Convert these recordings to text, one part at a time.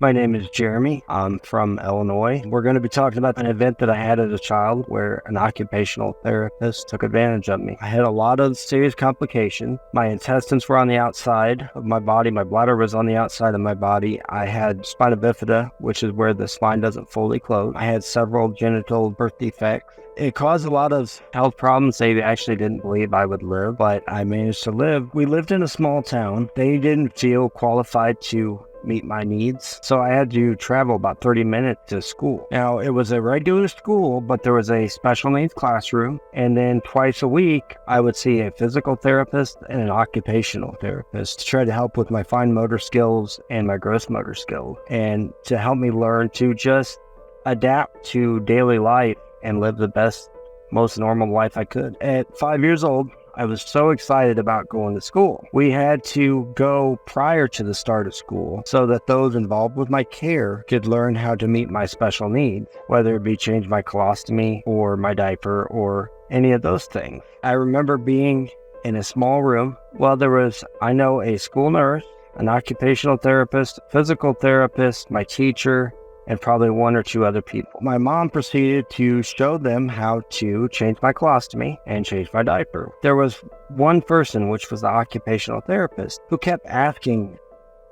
My name is Jeremy. I'm from Illinois. We're going to be talking about an event that I had as a child where an occupational therapist took advantage of me. I had a lot of serious complications. My intestines were on the outside of my body. My bladder was on the outside of my body. I had spina bifida, which is where the spine doesn't fully close. I had several genital birth defects. It caused a lot of health problems. They actually didn't believe I would live, but I managed to live. We lived in a small town. They didn't feel qualified to meet my needs, so I had to travel about 30 minutes to school. Now, it was a regular school, but there was a special needs classroom, and then twice a week I would see a physical therapist and an occupational therapist to try to help with my fine motor skills and my gross motor skills, and to help me learn to just adapt to daily life and live the best, most normal life I could. At 5 years old, I was so excited about going to school. We had to go prior to the start of school so that those involved with my care could learn how to meet my special needs, whether it be change my colostomy or my diaper or any of those things. I remember being in a small room. Well, there was, a school nurse, an occupational therapist, physical therapist, my teacher, and probably one or two other people. My mom proceeded to show them how to change my colostomy and change my diaper. There was one person, which was the occupational therapist, who kept asking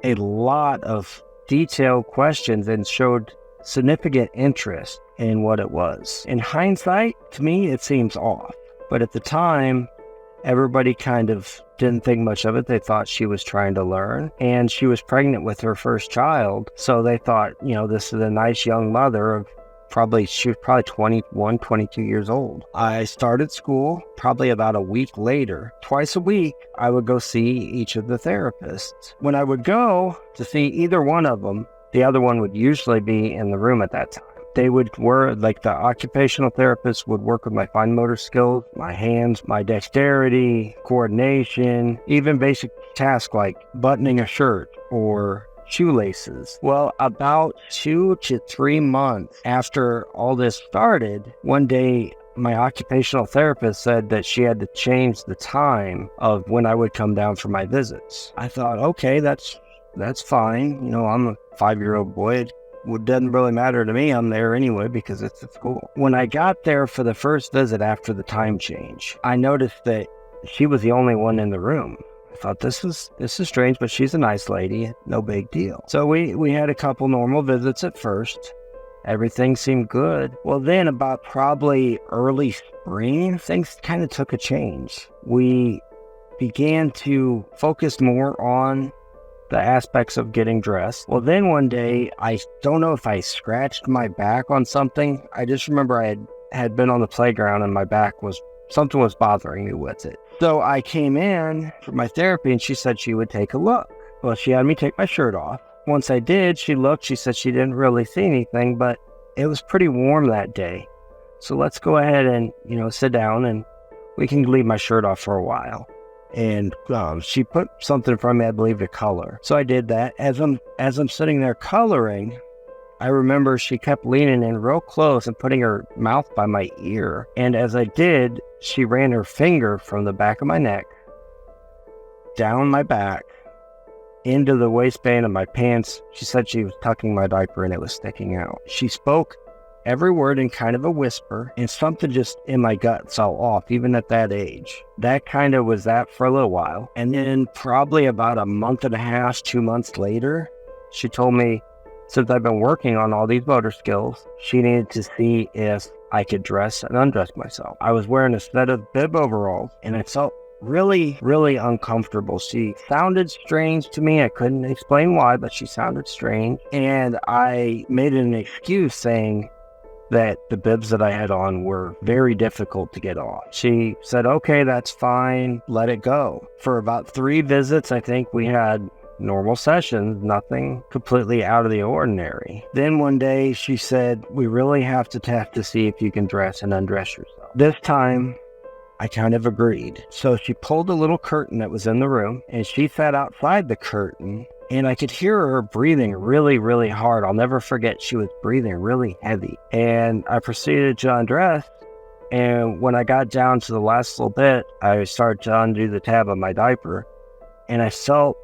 a lot of detailed questions and showed significant interest in what it was. In hindsight, to me, it seems off. But at the time, everybody kind of didn't think much of it. They thought she was trying to learn, and she was pregnant with her first child. So they thought, this is a nice young mother of she was probably 21, 22 years old. I started school probably about a week later. Twice a week, I would go see each of the therapists. When I would go to see either one of them, the other one would usually be in the room at that time. They would work, like the occupational therapist would work with my fine motor skills, my hands, my dexterity, coordination, even basic tasks like buttoning a shirt or shoelaces. Well, about 2 to 3 months after all this started, one day my occupational therapist said that she had to change the time of when I would come down for my visits. I thought, okay, that's fine. I'm a 5-year-old boy. It doesn't really matter to me. I'm there anyway because it's at school. When I got there for the first visit after the time change, I noticed that she was the only one in the room. I thought this is strange, but she's a nice lady, no big deal. So we had a couple normal visits at first. Everything seemed good. Well, then about probably early spring, things kind of took a change. We began to focus more on the aspects of getting dressed. Well, then one day, I don't know if I scratched my back on something. I just remember I had been on the playground and my back something was bothering me with it. So I came in for my therapy and she said she would take a look. Well, she had me take my shirt off. Once I did, she looked, she said she didn't really see anything, but it was pretty warm that day. So let's go ahead and, sit down and we can leave my shirt off for a while. And she put something in front of me, I believe, to color. So I did that. As I'm sitting there coloring, I remember she kept leaning in real close and putting her mouth by my ear. And as I did, she ran her finger from the back of my neck, down my back, into the waistband of my pants. She said she was tucking my diaper and it was sticking out. She spoke every word in kind of a whisper, and something just in my gut fell off, even at that age. That kind of was that for a little while. And then probably about a month and a half, 2 months later, she told me, since I've been working on all these motor skills, she needed to see if I could dress and undress myself. I was wearing a set of bib overalls, and I felt really, really uncomfortable. She sounded strange to me. I couldn't explain why, but she sounded strange. And I made an excuse saying that the bibs that I had on were very difficult to get off. She said, okay, that's fine, let it go. For about 3 visits, I think we had normal sessions, nothing completely out of the ordinary. Then one day she said, we really have to see if you can dress and undress yourself. This time, I kind of agreed. So she pulled a little curtain that was in the room, and she sat outside the curtain, and I could hear her breathing really, really hard. I'll never forget, she was breathing really heavy. And I proceeded to undress, and when I got down to the last little bit, I started to undo the tab of my diaper, and I felt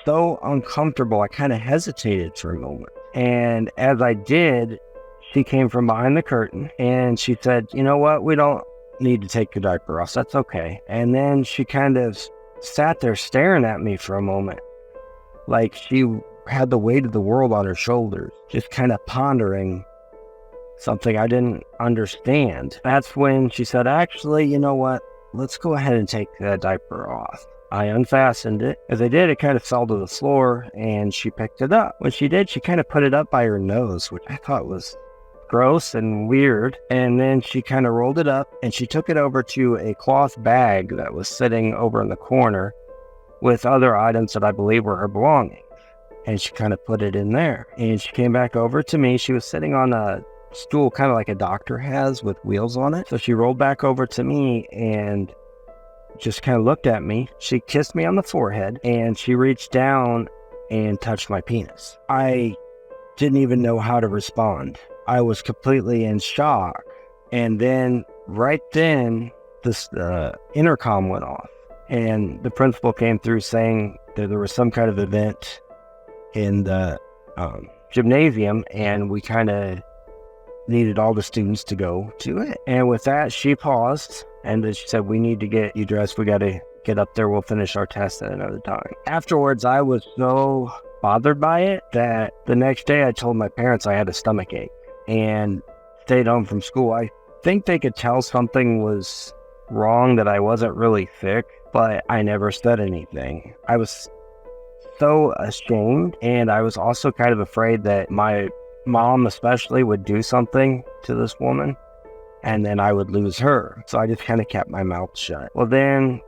so uncomfortable, I kind of hesitated for a moment. And as I did, she came from behind the curtain and she said, "You know what? We don't need to take your diaper off. That's okay." And then she kind of sat there staring at me for a moment, like she had the weight of the world on her shoulders, just kind of pondering something I didn't understand. That's when she said, "Actually, you know what? Let's go ahead and take the diaper off." I unfastened it. As I did, it kind of fell to the floor and she picked it up. When she did, she kind of put it up by her nose, which I thought was gross and weird. And then she kind of rolled it up and she took it over to a cloth bag that was sitting over in the corner with other items that I believe were her belongings. And she kind of put it in there. And she came back over to me. She was sitting on a stool, kind of like a doctor has with wheels on it. So she rolled back over to me and just kind of looked at me. She kissed me on the forehead and she reached down and touched my penis. I didn't even know how to respond. I was completely in shock. And then right then, this intercom went off and the principal came through saying that there was some kind of event in the gymnasium and we kind of needed all the students to go to it. And with that, she paused and then she said, "We need to get you dressed. We got to get up there. We'll finish our test at another time." Afterwards, I was so bothered by it that the next day I told my parents I had a stomach ache and stayed home from school. I think they could tell something was wrong, that I wasn't really sick, but I never said anything. I was so ashamed, and I was also kind of afraid that my mom especially would do something to this woman and then I would lose her. So I just kind of kept my mouth shut. Well, then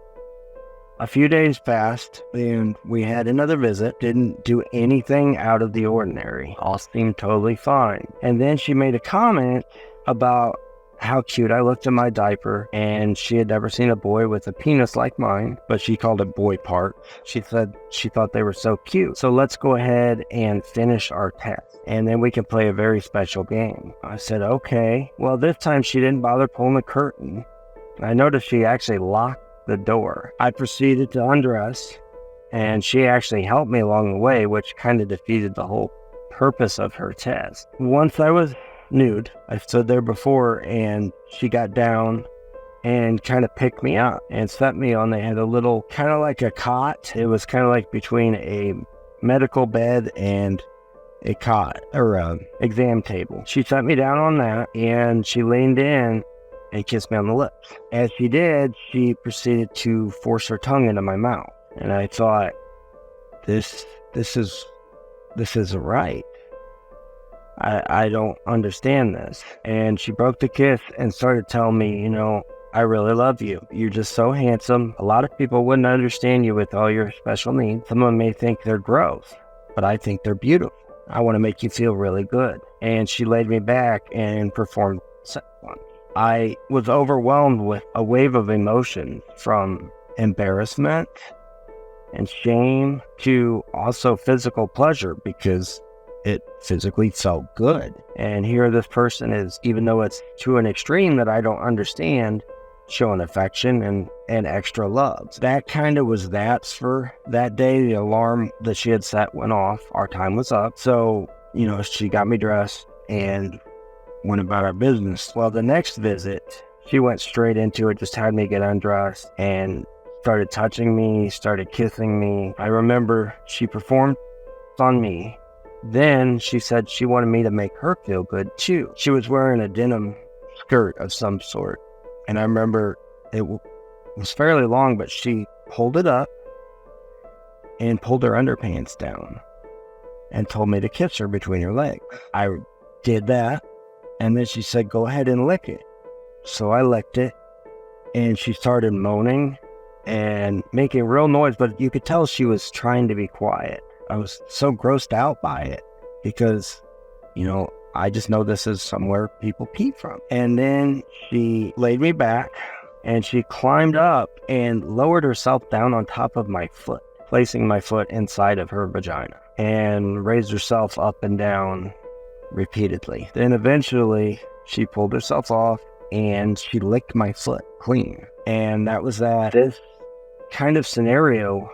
a few days passed and we had another visit. Didn't do anything out of the ordinary. All seemed totally fine. And then she made a comment about how cute I looked in my diaper, and she had never seen a boy with a penis like mine, but she called it boy part. She said she thought they were so cute. "So let's go ahead and finish our test, and then we can play a very special game." I said, "Okay." Well, this time she didn't bother pulling the curtain. I noticed she actually locked the door. I proceeded to undress, and she actually helped me along the way, which kind of defeated the whole purpose of her test. Once I was nude, I stood there before, and she got down and kind of picked me up and set me on. They had a little, kind of like a cot. It was kind of like between a medical bed and a cot or a exam table. She set me down on that and she leaned in and kissed me on the lips. As she did, she proceeded to force her tongue into my mouth. And I thought, this isn't right. I don't understand this. And she broke the kiss and started telling me, "You know, I really love you. You're just so handsome. A lot of people wouldn't understand you with all your special needs. Someone may think they're gross, but I think they're beautiful. I want to make you feel really good." And she laid me back and performed sex on me. I was overwhelmed with a wave of emotion, from embarrassment and shame to also physical pleasure, because it physically felt good. And here this person is, even though it's to an extreme that I don't understand, showing affection and extra love. That kind of was that for that day. The alarm that she had set went off. Our time was up. So, you know, she got me dressed and went about our business. Well, the next visit, she went straight into it, just had me get undressed and started touching me, started kissing me. I remember she performed on me. Then she said she wanted me to make her feel good too. She was wearing a denim skirt of some sort. And I remember it was fairly long, but she pulled it up and pulled her underpants down and told me to kiss her between her legs. I did that. And then she said, "Go ahead and lick it." So I licked it and she started moaning and making real noise, but you could tell she was trying to be quiet. I was so grossed out by it because, you know, I just know this is somewhere people pee from. And then she laid me back and she climbed up and lowered herself down on top of my foot, placing my foot inside of her vagina, and raised herself up and down repeatedly. Then eventually she pulled herself off and she licked my foot clean. And that was that. This kind of scenario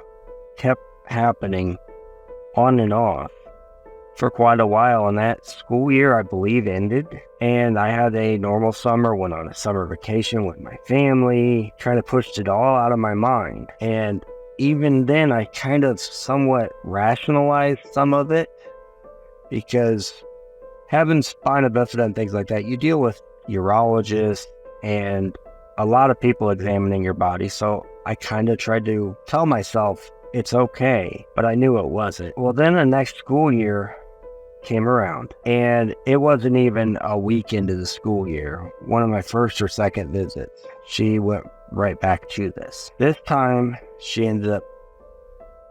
kept happening on and off for quite a while, and that school year, I believe, ended, and I had a normal summer, went on a summer vacation with my family, trying to push it all out of my mind. And even then, I kind of somewhat rationalized some of it, because having spina bifida and things like that, you deal with urologists and a lot of people examining your body, so I kind of tried to tell myself it's okay, but I knew it wasn't. Well, then the next school year came around, and it wasn't even a week into the school year, one of my first or second visits, she went right back to this. This time, she ended up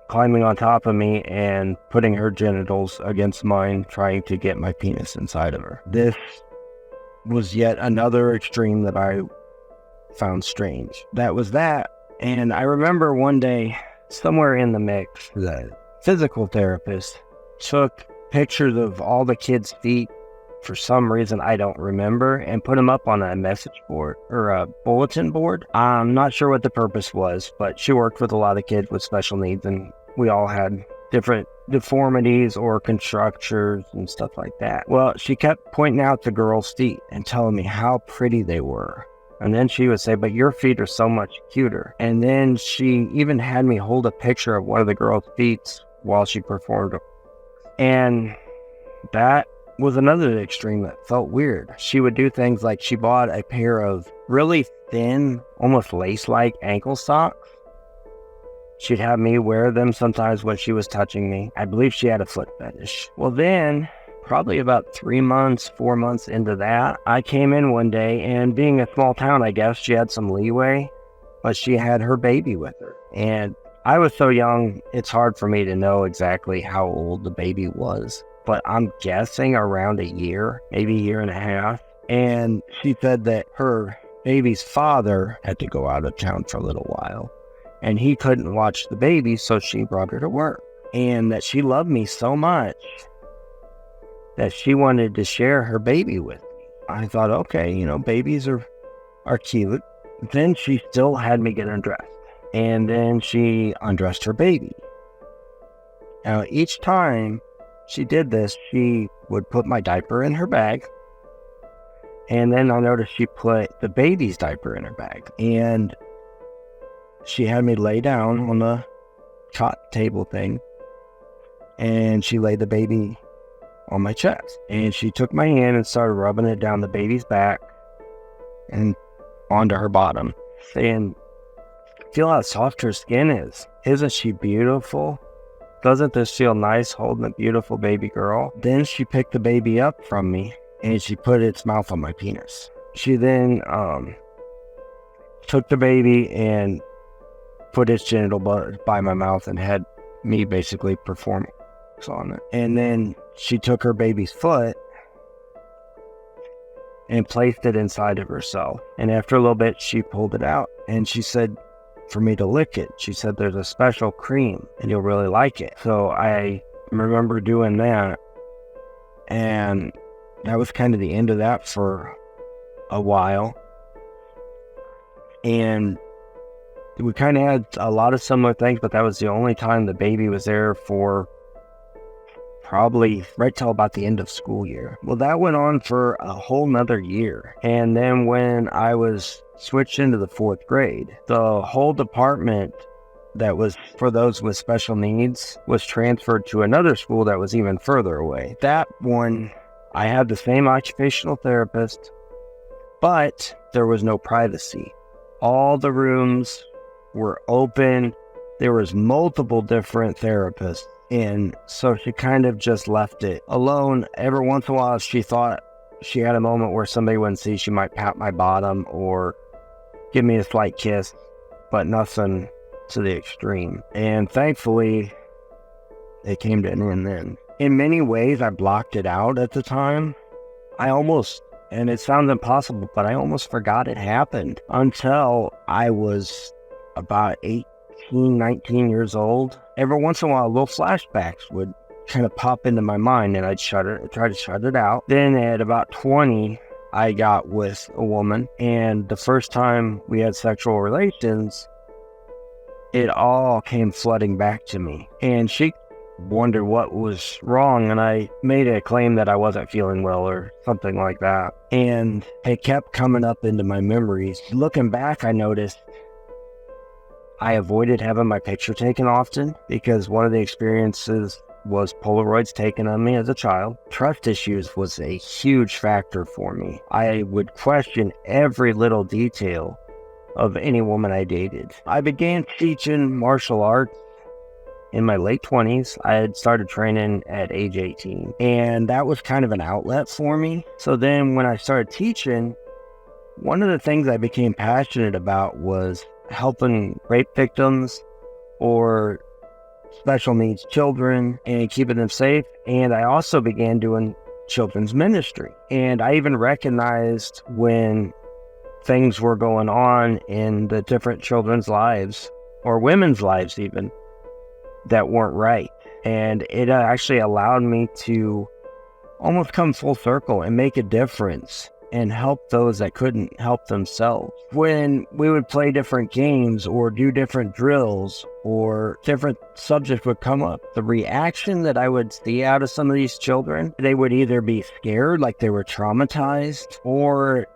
climbing on top of me and putting her genitals against mine, trying to get my penis inside of her. This was yet another extreme that I found strange. That was that. And I remember one day, somewhere in the mix, the physical therapist took pictures of all the kids' feet, for some reason I don't remember, and put them up on a message board or a bulletin board. I'm not sure what the purpose was, but she worked with a lot of kids with special needs, and we all had different deformities or constructures and stuff like that. Well, she kept pointing out the girls' feet and telling me how pretty they were. And then she would say, but your feet are so much cuter. And then she even had me hold a picture of one of the girls' feet while she performed. And that was another extreme that felt weird. She would do things like she bought a pair of really thin, almost lace-like ankle socks. She'd have me wear them sometimes when she was touching me. I believe she had a foot fetish. Well, then, probably about 4 months into that, I came in one day, and being a small town, I guess, she had some leeway, but she had her baby with her. And I was so young, it's hard for me to know exactly how old the baby was, but I'm guessing around a year, maybe a year and a half. And she said that her baby's father had to go out of town for a little while, and he couldn't watch the baby, so she brought her to work. And that she loved me so much that she wanted to share her baby with me. I thought, okay, babies are cute. Then she still had me get undressed. And then she undressed her baby. Now, each time she did this, she would put my diaper in her bag. And then I noticed she put the baby's diaper in her bag. And she had me lay down on the cot table thing. And she laid the baby on my chest. And she took my hand and started rubbing it down the baby's back and onto her bottom, saying, feel how soft her skin is. Isn't she beautiful? Doesn't this feel nice holding a beautiful baby girl? Then she picked the baby up from me and she put its mouth on my penis. She then took the baby and put its genital by my mouth and had me basically perform on it. And then she took her baby's foot and placed it inside of herself. And after a little bit, she pulled it out and she said for me to lick it. She said, there's a special cream and you'll really like it. So I remember doing that, and that was kind of the end of that for a while. And we kind of had a lot of similar things, but that was the only time the baby was there for probably right till about the end of school year. Well, that went on for a whole nother year. And then when I was switched into the 4th grade, the whole department that was for those with special needs was transferred to another school that was even further away. That one, I had the same occupational therapist, but there was no privacy. All the rooms were open. There was multiple different therapists. And so she kind of just left it alone. Every once in a while, she thought she had a moment where somebody wouldn't see. She might pat my bottom or give me a slight kiss, but nothing to the extreme. And thankfully, it came to an end then. In many ways, I blocked it out at the time. And it sounds impossible, but I almost forgot it happened until I was about 19 years old. Every once in a while, little flashbacks would kind of pop into my mind, and I'd try to shut it out. Then at about 20, I got with a woman, and the first time we had sexual relations, it all came flooding back to me. And she wondered what was wrong, and I made a claim that I wasn't feeling well or something like that. And it kept coming up into my memories. Looking back, I noticed I avoided having my picture taken often because one of the experiences was Polaroids taken on me as a child. Trust issues was a huge factor for me. I would question every little detail of any woman I dated. I began teaching martial arts in my late 20s. I had started training at age 18, and that was kind of an outlet for me. So then when I started teaching, one of the things I became passionate about was helping rape victims or special needs children and keeping them safe. And I also began doing children's ministry. And I even recognized when things were going on in the different children's lives, or women's lives even, that weren't right. And it actually allowed me to almost come full circle and make a difference and help those that couldn't help themselves. When we would play different games or do different drills or different subjects would come up, the reaction that I would see out of some of these children, they would either be scared, like they were traumatized, or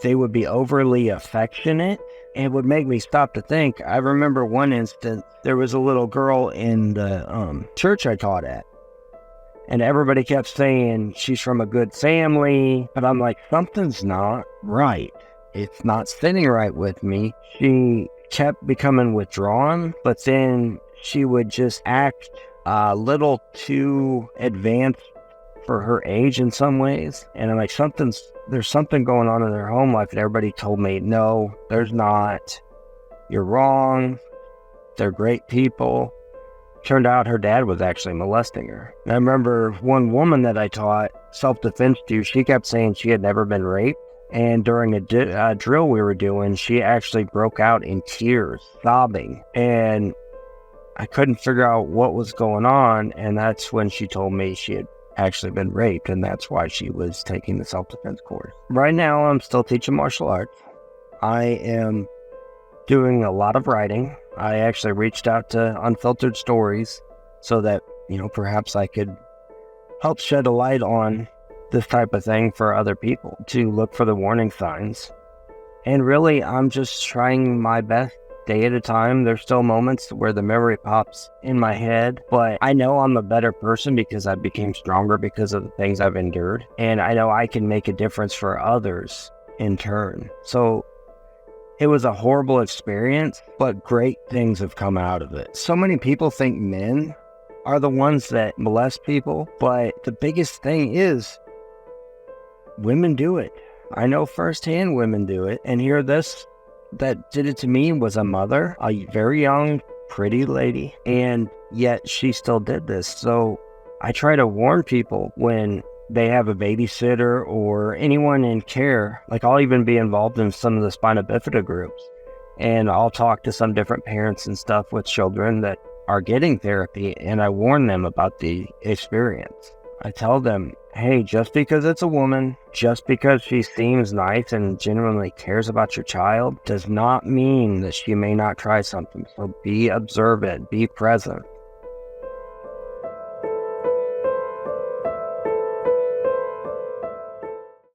they would be overly affectionate. And it would make me stop to think. I remember one instance, there was a little girl in the church I taught at, and everybody kept saying she's from a good family, but I'm like, something's not right. It's not sitting right with me. She kept becoming withdrawn, but then she would just act a little too advanced for her age in some ways. And I'm like, there's something going on in their home life. And everybody told me, no, there's not. You're wrong. They're great people. Turned out her dad was actually molesting her. And I remember one woman that I taught self-defense to, she kept saying she had never been raped. And during a drill we were doing, she actually broke out in tears, sobbing. And I couldn't figure out what was going on. And that's when she told me she had actually been raped, and that's why she was taking the self-defense course. Right now, I'm still teaching martial arts. I am doing a lot of writing. I actually reached out to Unfiltered Stories so that, perhaps I could help shed a light on this type of thing for other people to look for the warning signs. And really, I'm just trying my best day at a time. There's still moments where the memory pops in my head, but I know I'm a better person because I became stronger because of the things I've endured. And I know I can make a difference for others in turn. So it was a horrible experience, but great things have come out of it. So many people think men are the ones that molest people, but the biggest thing is women do it. I know firsthand women do it. And here this that did it to me was a mother, a very young, pretty lady, and yet she still did this. So I try to warn people when they have a babysitter or anyone in care. Like, I'll even be involved in some of the Spina Bifida groups, and I'll talk to some different parents and stuff with children that are getting therapy, and I warn them about the experience. I tell them, hey, just because it's a woman, just because she seems nice and genuinely cares about your child, does not mean that she may not try something. So be observant, be present.